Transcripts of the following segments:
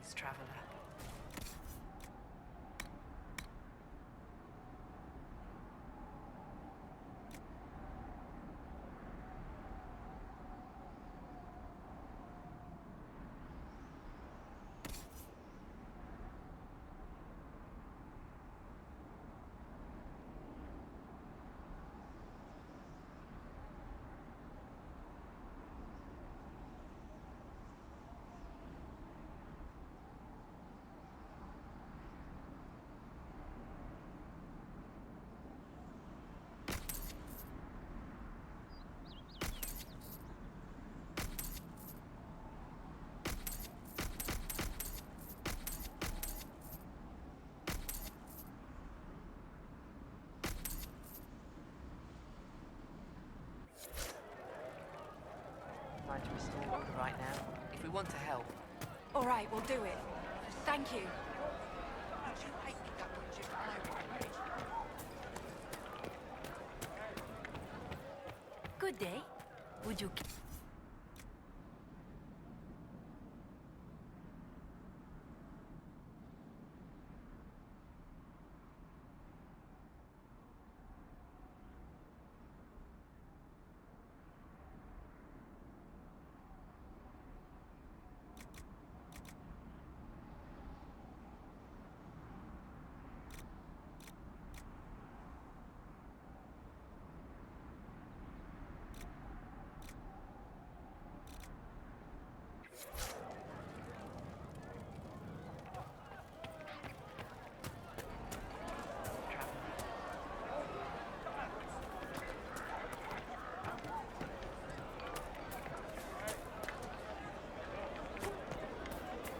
Greetings, traveler. Trying to restore order right now. If we want to help. All right, we'll do it. Thank you. Good day. Would you...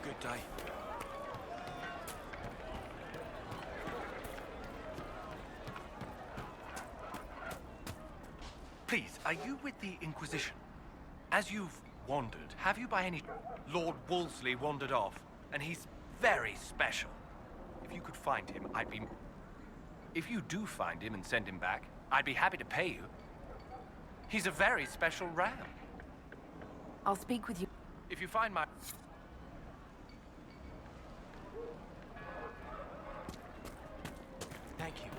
Good day. Please, are you with the Inquisition? As you've wandered, have you by any... Lord Wolseley wandered off, and he's very special. If you could find him, I'd be... If you do find him and send him back, I'd be happy to pay you. He's a very special ram. I'll speak with you. If you find my... Thank you.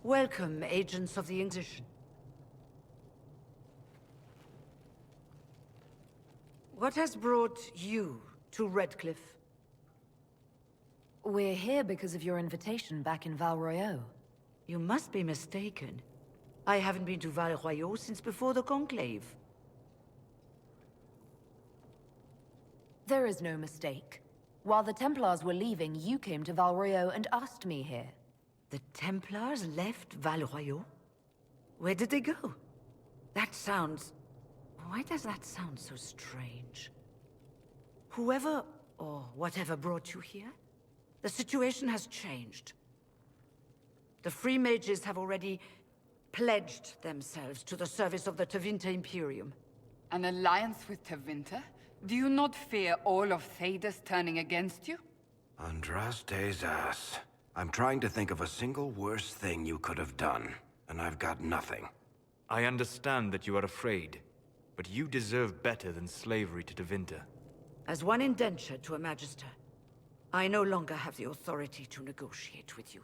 Welcome, agents of the Inquisition. What has brought you to Redcliffe? We're here because of your invitation back in Val Royeaux. You must be mistaken. I haven't been to Val Royeaux since before the Conclave. There is no mistake. While the Templars were leaving, you came to Val Royeaux and asked me here. The Templars left Val Royeaux? Where did they go? That sounds... Why does that sound so strange? Whoever or whatever brought you here, the situation has changed. The Free Mages have already pledged themselves to the service of the Tevinter Imperium. An alliance with Tevinter? Do you not fear all of Thedas turning against you? Andraste's ass. I'm trying to think of a single worse thing you could have done, and I've got nothing. I understand that you are afraid, but you deserve better than slavery to Tevinter. As one indentured to a Magister, I no longer have the authority to negotiate with you.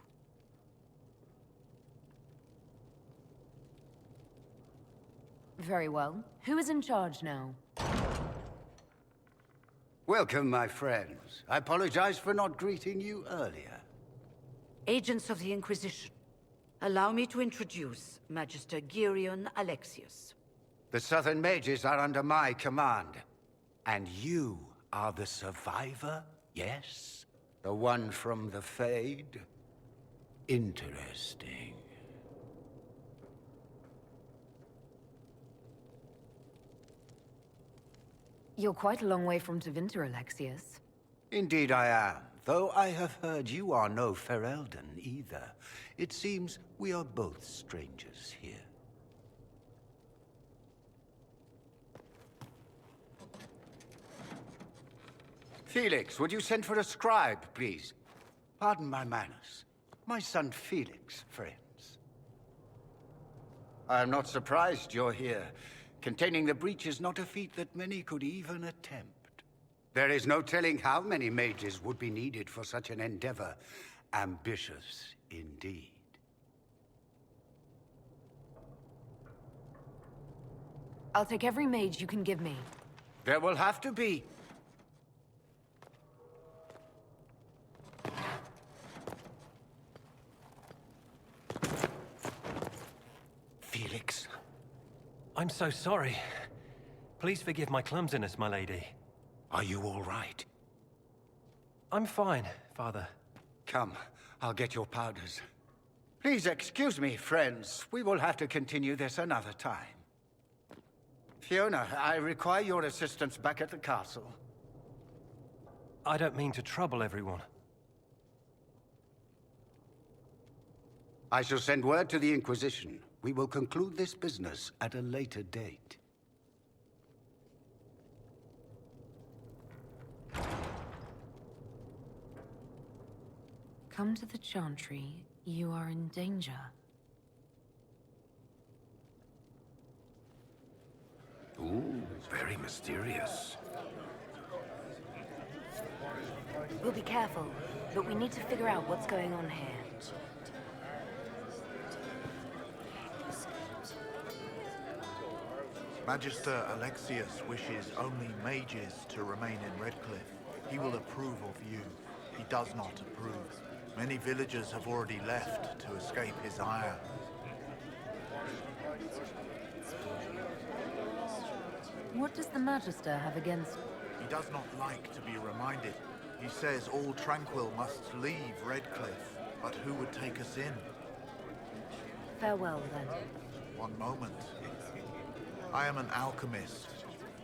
Very well. Who is in charge now? Welcome, my friends. I apologize for not greeting you earlier. Agents of the Inquisition, allow me to introduce Magister Girion Alexius. The Southern Mages are under my command. And you are the survivor, yes? The one from the Fade? Interesting. You're quite a long way from Tevinter, Alexius. Indeed I am. though I have heard you are no Ferelden either. It seems we are both strangers here. Felix, would you send for a scribe, please? Pardon my manners. My son Felix, friends. I am not surprised you're here. Containing the breach is not a feat that many could even attempt. There is no telling how many mages would be needed for such an endeavor. Ambitious, indeed. I'll take every mage you can give me. There will have to be. Felix. I'm so sorry. Please forgive my clumsiness, my lady. Are you all right? I'm fine, Father. Come, I'll get your powders. Please excuse me, friends. We will have to continue this another time. Fiona, I require your assistance back at the castle. I don't mean to trouble everyone. I shall send word to the Inquisition. We will conclude this business at a later date. Come to the Chantry. You are in danger. Ooh, very mysterious. We'll be careful, but we need to figure out what's going on here. Magister Alexius wishes only mages to remain in Redcliffe. He will approve of you. He does not approve. Many villagers have already left to escape his ire. What does the Magister have against... He does not like to be reminded. He says all tranquil must leave Redcliffe. But who would take us in? Farewell, then. One moment. I am an alchemist.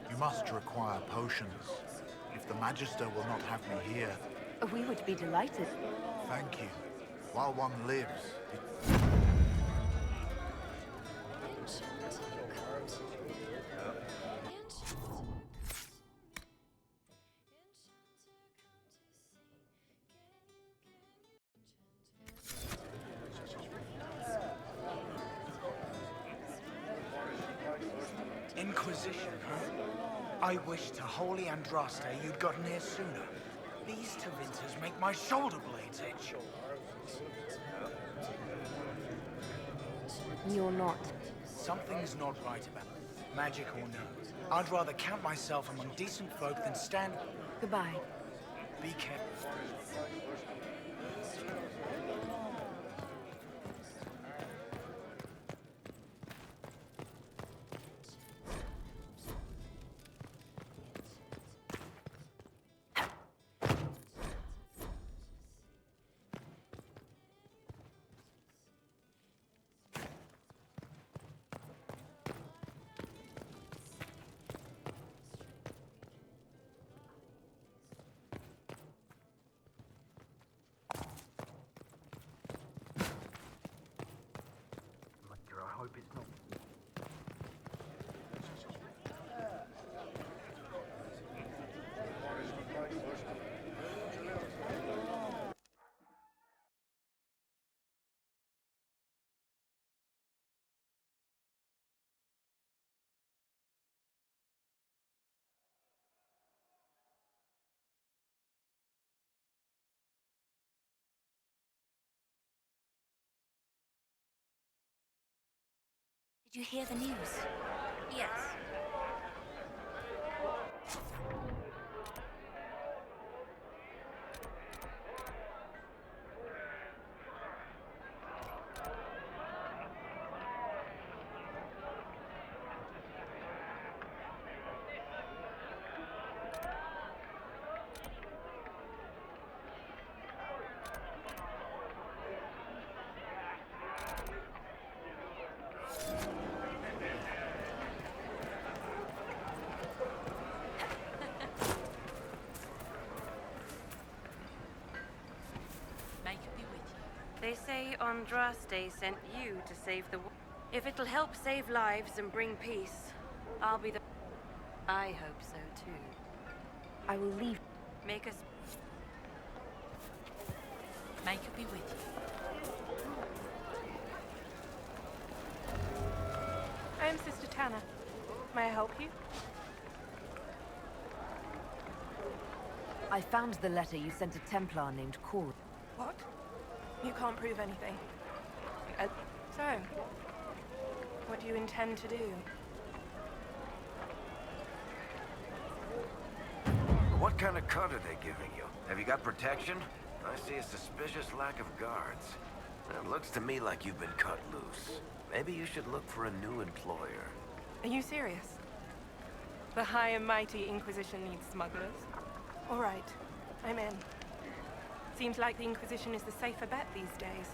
You must require potions. If the Magister will not have me here... We would be delighted. Thank you. While one lives, Inquisition, huh? I wish to Holy Andraste you'd gotten here sooner. These Tevinters make my shoulder blades itch. You're not. Something's not right about it. Magic or no. I'd rather count myself among decent folk than stand... Goodbye. Be careful. I hope it's not... Did you hear the news? Yes. Maybe Andraste sent you to save the world. If it'll help save lives and bring peace, I'll be the... I hope so, too. I will leave. Make us... May it be with you. I am Sister Tanner. May I help you? I found the letter you sent a Templar named Cord. What? You can't prove anything. So, what do you intend to do? What kind of cut are they giving you? Have you got protection? I see a suspicious lack of guards. It looks to me like you've been cut loose. Maybe you should look for a new employer. Are you serious? The high and mighty Inquisition needs smugglers. All right, I'm in. Seems like the Inquisition is the safer bet these days.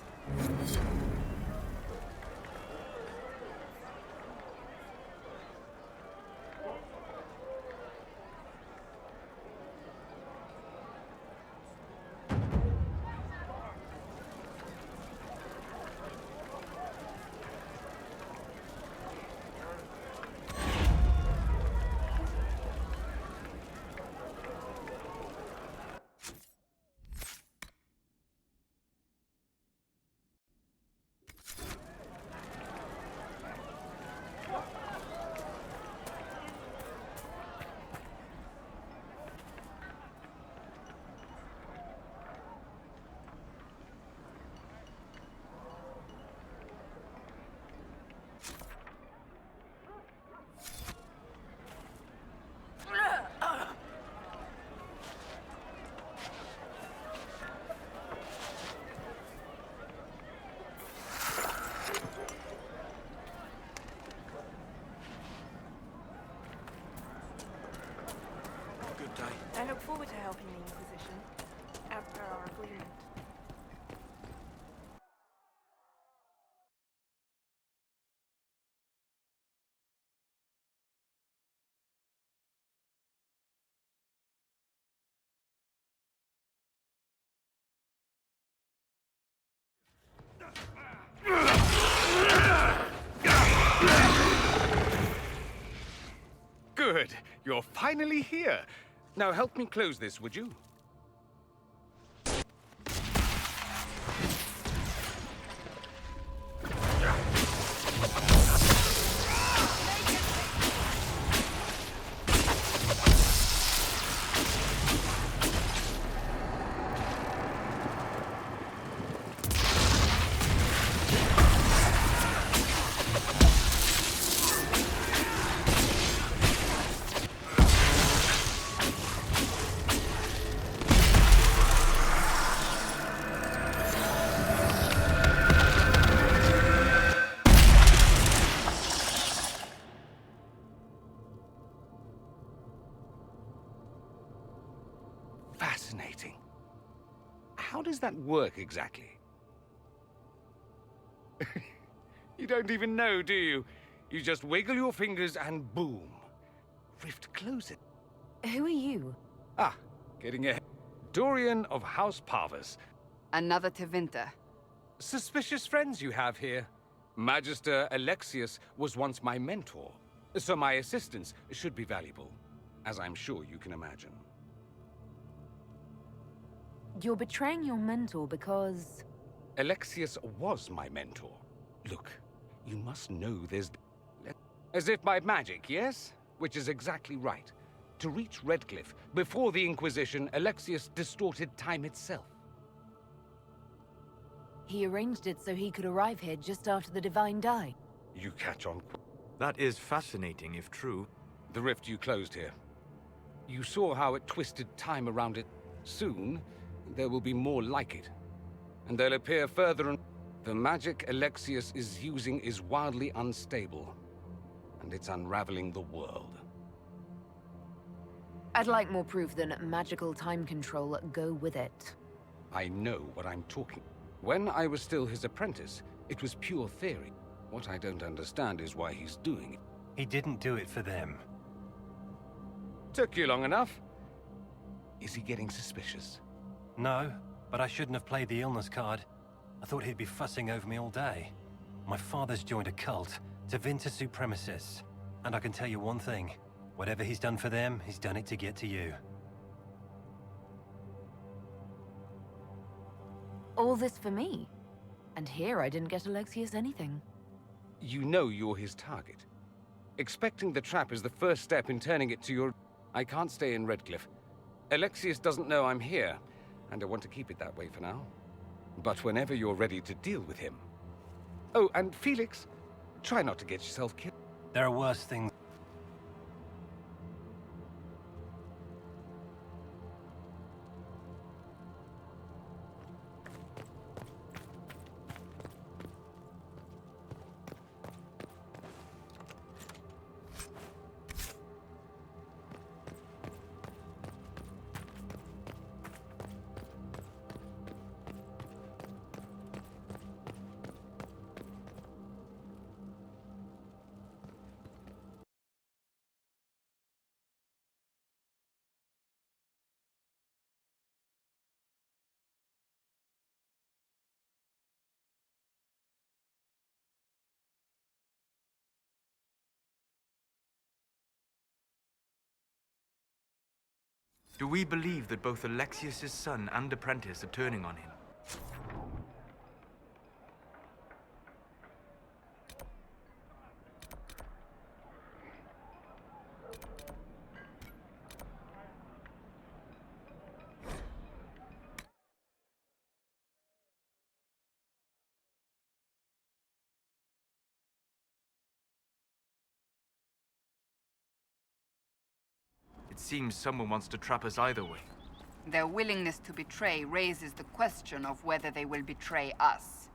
I look forward to helping the Inquisition, as per our agreement. Good. You're finally here. Now help me close this, would you? Fascinating. How does that work exactly? You don't even know, do you? You just wiggle your fingers and boom. Rift closes. Who are you? Ah, getting ahead. Dorian of House Parvus. Another Tevinter. Suspicious friends you have here. Magister Alexius was once my mentor, so my assistance should be valuable, as I'm sure you can imagine. You're betraying your mentor because... Alexius was my mentor. Look, you must know there's... As if by magic, yes? Which is exactly right. To reach Redcliffe, before the Inquisition, Alexius distorted time itself. He arranged it so he could arrive here just after the Divine died. You catch on. That is fascinating, if true. The rift you closed here. You saw how it twisted time around it. Soon, there will be more like it. And they'll appear further and... The magic Alexius is using is wildly unstable. And it's unraveling the world. I'd like more proof than magical time control go with it. I know what I'm talking. When I was still his apprentice, it was pure theory. What I don't understand is why he's doing it. He didn't do it for them. Took you long enough. Is he getting suspicious? No, but I shouldn't have played the illness card. I thought he'd be fussing over me all day. My father's joined a cult, Tevinter Supremacists. And I can tell you one thing. Whatever he's done for them, he's done it to get to you. All this for me. And here I didn't get Alexius anything. You know you're his target. Expecting the trap is the first step in turning it to your... I can't stay in Redcliffe. Alexius doesn't know I'm here, and I want to keep it that way for now. But whenever you're ready to deal with him... Oh, and Felix, try not to get yourself killed. There are worse things. Do we believe that both Alexius's son and apprentice are turning on him? It seems someone wants to trap us either way. Their willingness to betray raises the question of whether they will betray us.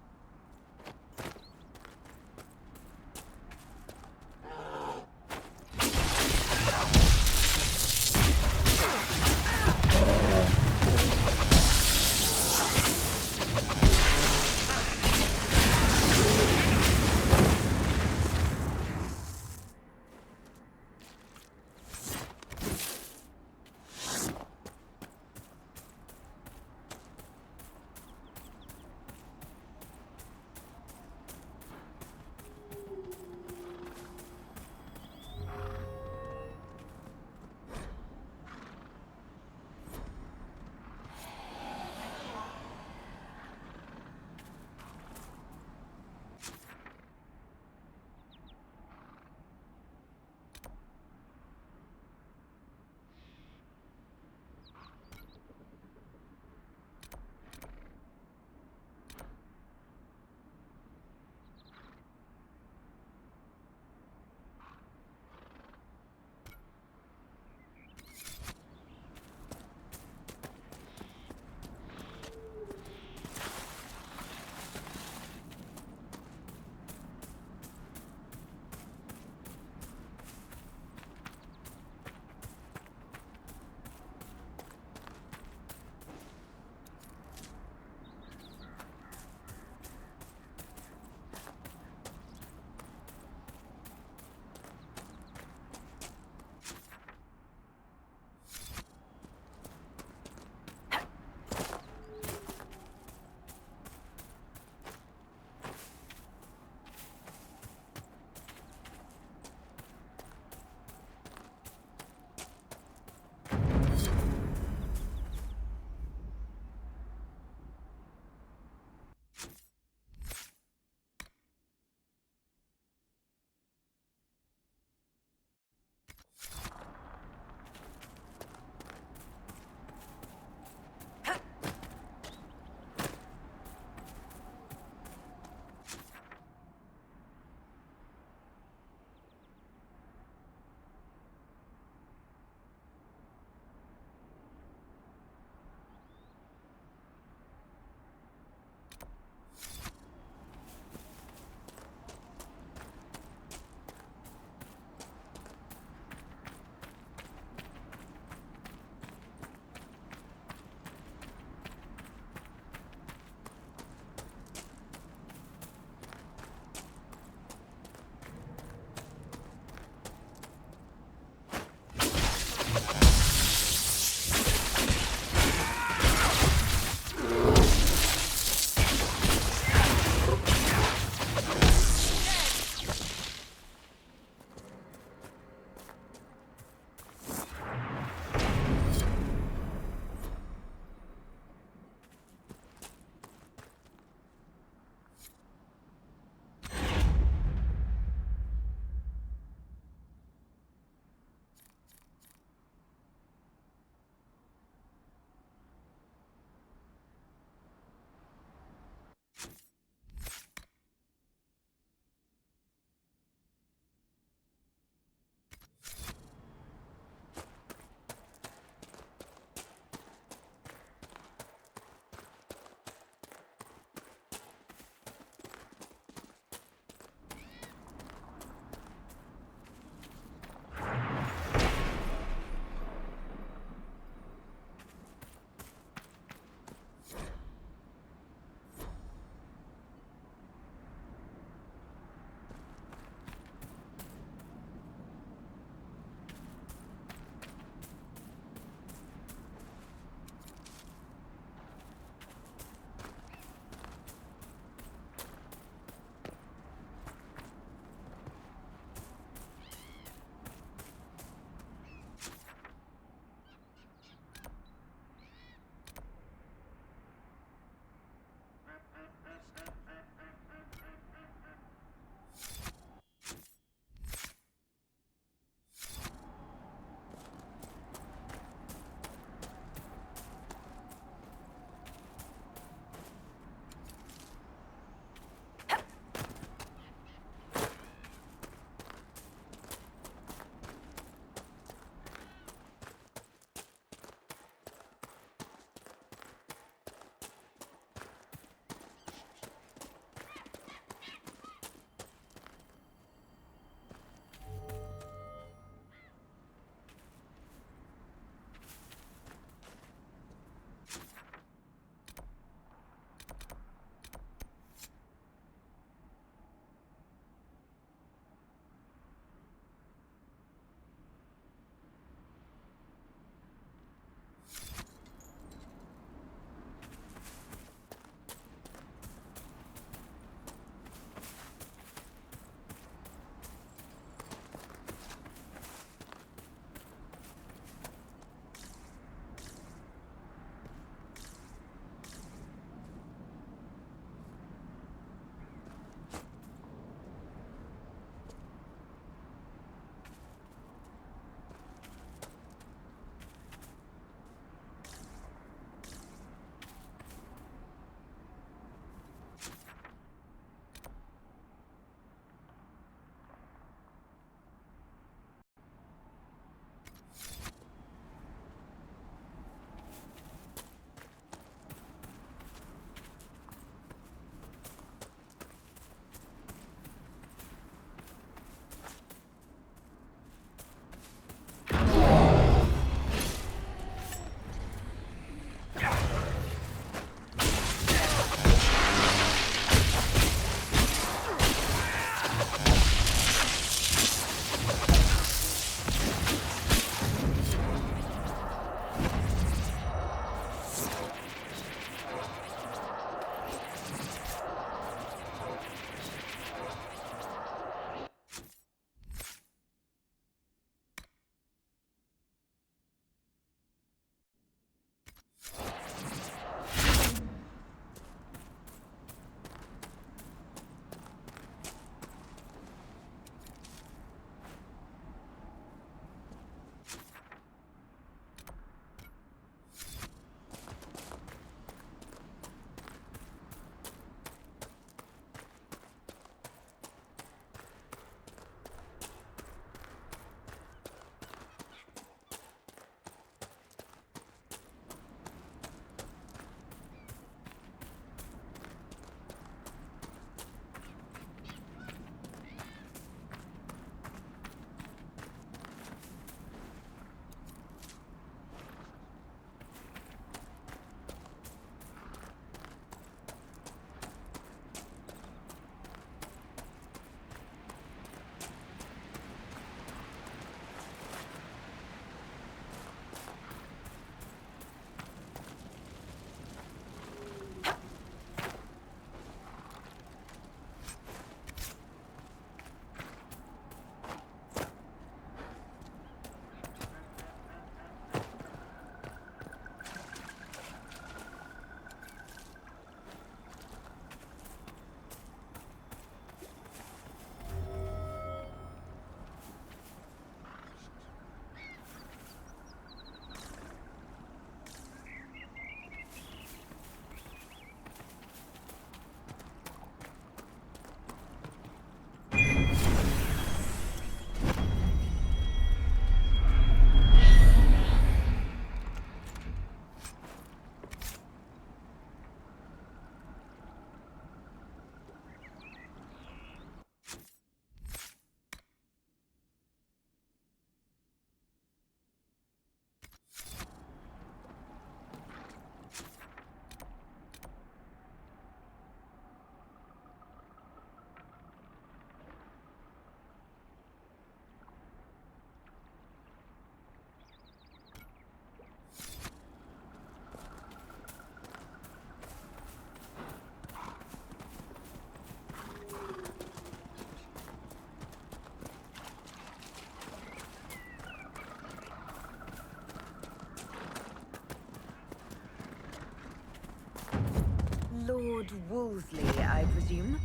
I presume.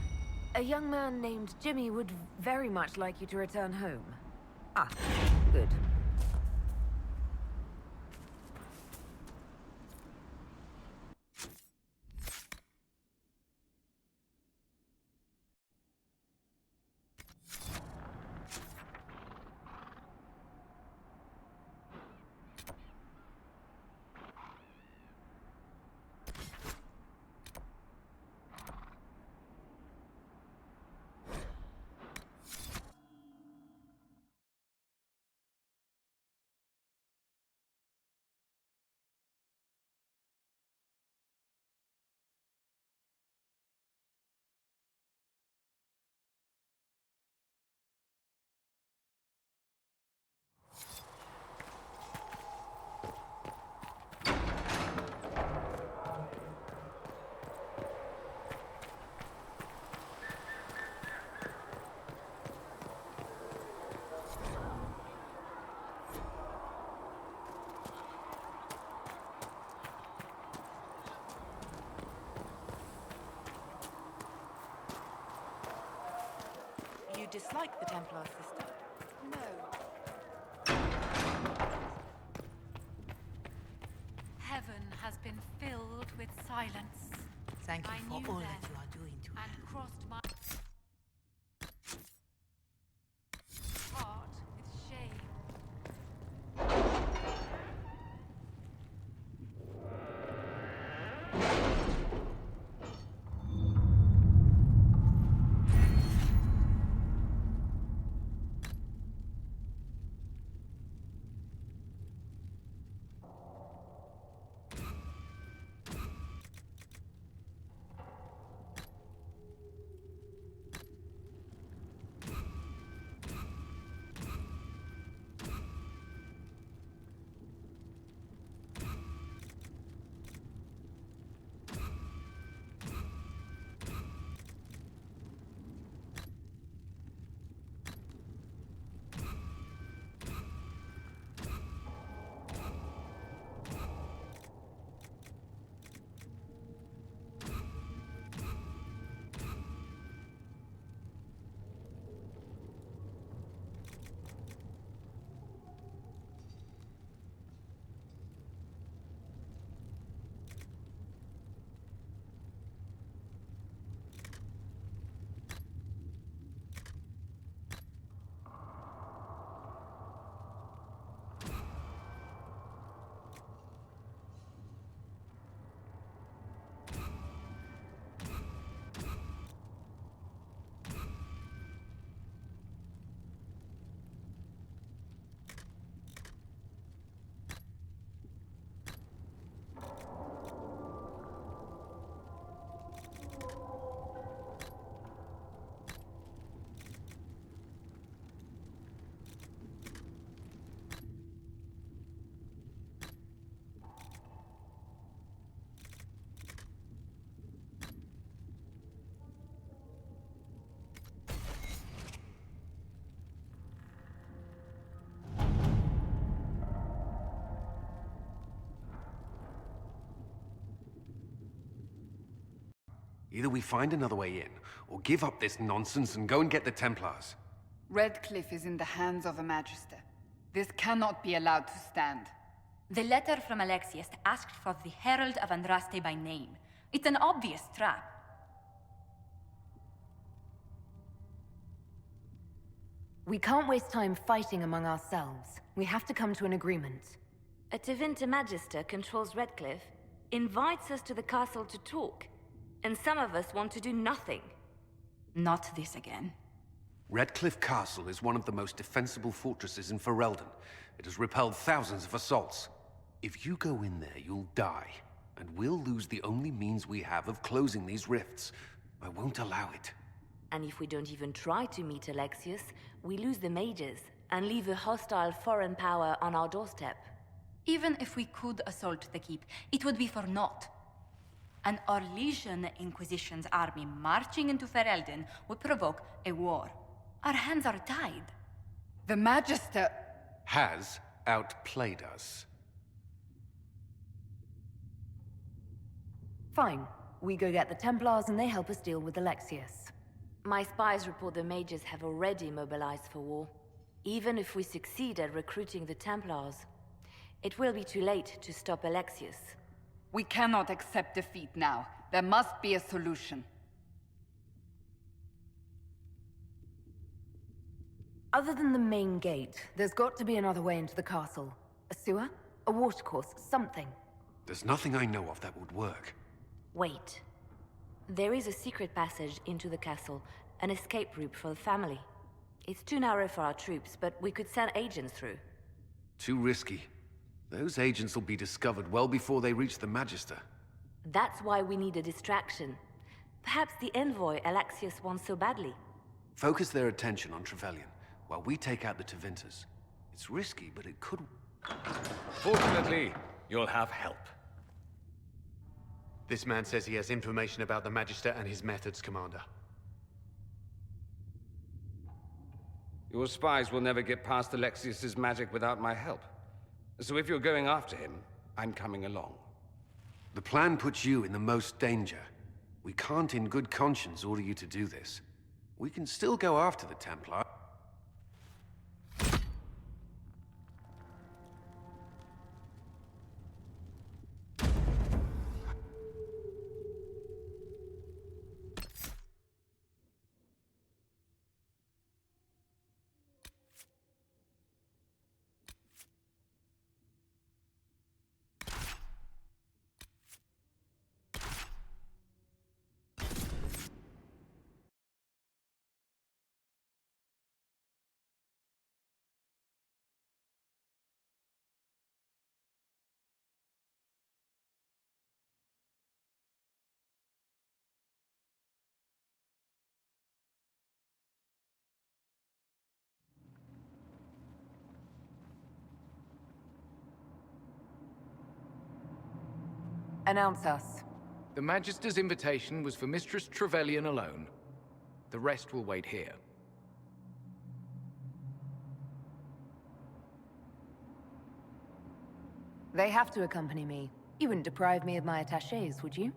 A young man named Jimmy would very much like you to return home. Ah, good. You dislike the Templar sister? No. Heaven has been filled with silence. Thank you I for knew all then, that you are doing to and crossed my heart with shame. Either we find another way in, or give up this nonsense and go and get the Templars. Redcliffe is in the hands of a Magister. This cannot be allowed to stand. The letter from Alexius asked for the Herald of Andraste by name. It's an obvious trap. We can't waste time fighting among ourselves. We have to come to an agreement. A Tevinter Magister controls Redcliffe, invites us to the castle to talk, and some of us want to do nothing. Not this again. Redcliffe Castle is one of the most defensible fortresses in Ferelden. It has repelled thousands of assaults. If you go in there, you'll die, and we'll lose the only means we have of closing these rifts. I won't allow it. And if we don't even try to meet Alexius, we lose the mages and leave a hostile foreign power on our doorstep. Even if we could assault the keep, it would be for naught. An Orlesian Inquisition's army marching into Ferelden would provoke a war. Our hands are tied. The Magister has outplayed us. Fine. We go get the Templars and they help us deal with Alexius. My spies report the mages have already mobilized for war. Even if we succeed at recruiting the Templars, it will be too late to stop Alexius. We cannot accept defeat now. There must be a solution. Other than the main gate, there's got to be another way into the castle. A sewer? A watercourse? Something. There's nothing I know of that would work. Wait. There is a secret passage into the castle, an escape route for the family. It's too narrow for our troops, but we could send agents through. Too risky. Those agents will be discovered well before they reach the Magister. That's why we need a distraction. Perhaps the envoy Alexius wants so badly. Focus their attention on Trevelyan, while we take out the Tevinters. It's risky, but it could... Fortunately, you'll have help. This man says he has information about the Magister and his methods, Commander. Your spies will never get past Alexius's magic without my help. So if you're going after him, I'm coming along. The plan puts you in the most danger. We can't in good conscience order you to do this. We can still go after the Templar. Announce us. The Magister's invitation was for Mistress Trevelyan alone. The rest will wait here. They have to accompany me. You wouldn't deprive me of my attachés, would you?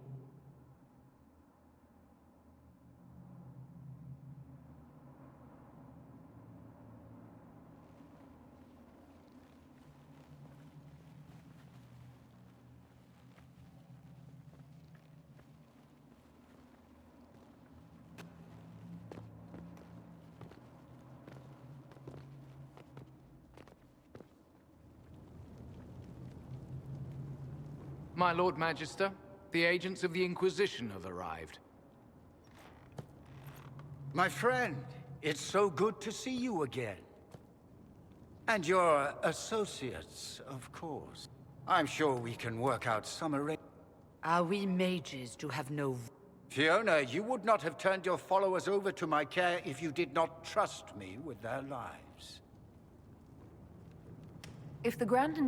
My Lord Magister, the agents of the Inquisition have arrived. My friend, it's so good to see you again. And your associates, of course. I'm sure we can work out some arrangement. Are we mages to have no... Fiona, you would not have turned your followers over to my care if you did not trust me with their lives. If the Grand